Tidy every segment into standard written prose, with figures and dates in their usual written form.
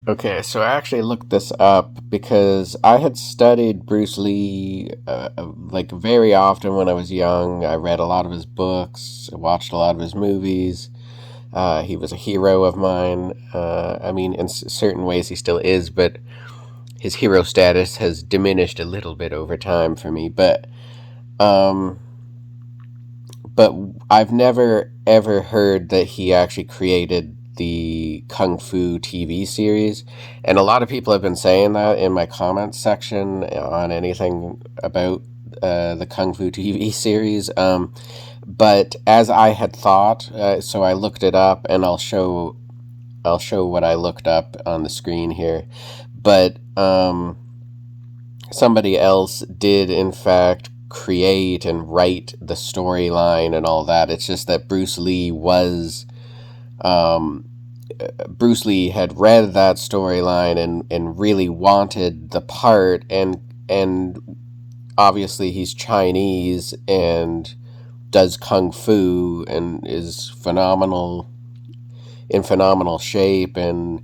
Okay, so I actually looked this up because I had studied Bruce Lee like very often when I was young. I read a lot of his books, watched a lot of his movies. He was a hero of mine. I mean, in certain ways he still is, but his hero status has diminished a little bit over time for me. Um, but I've never ever heard that he actually created the Kung Fu TV series. And a lot of people have been saying that in my comments section on anything about the Kung Fu TV series. But as I had thought, so I looked it up, and I'll show what I looked up on the screen here. But somebody else did in fact create and write the storyline and all that. It's just that um, Bruce Lee had read that storyline and really wanted the part, and obviously he's Chinese and does kung fu and is phenomenal shape, and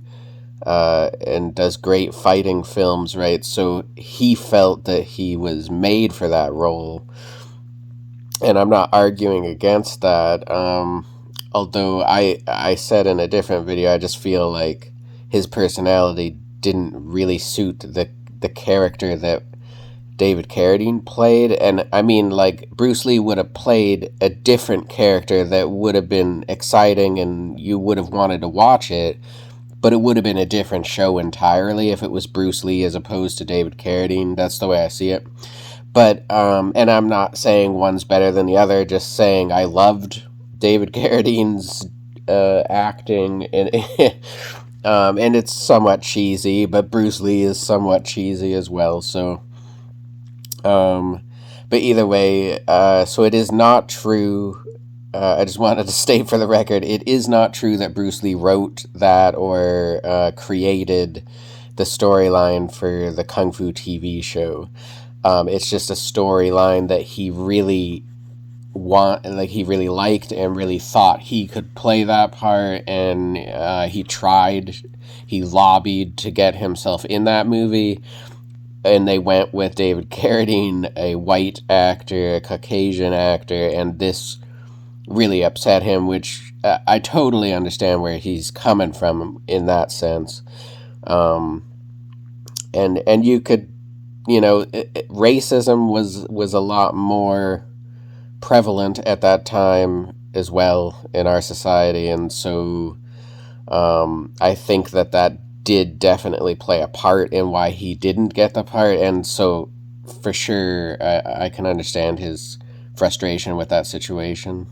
does great fighting films, right? So he felt that he was made for that role, and I'm not arguing against that. Although I said in a different video, I just feel like his personality didn't really suit the character that David Carradine played. And I mean, like, Bruce Lee would have played a different character that would have been exciting and you would have wanted to watch it, but it would have been a different show entirely if it was Bruce Lee as opposed to David Carradine. That's the way I see it. But and I'm not saying one's better than the other. Just saying I loved David Carradine's acting, and it's somewhat cheesy, but Bruce Lee is somewhat cheesy as well. So, um, but either way, so it is not true. I just wanted to state for the record, it is not true that Bruce Lee wrote that or created the storyline for the Kung Fu TV show. It's just a storyline that he really liked and really thought he could play that part, and he lobbied to get himself in that movie, and they went with David Carradine, a white actor, a Caucasian actor, and this really upset him, which I totally understand where he's coming from in that sense. Um, and you could, racism was a lot more prevalent at that time as well in our society, and so I think that did definitely play a part in why he didn't get the part, and so for sure I can understand his frustration with that situation.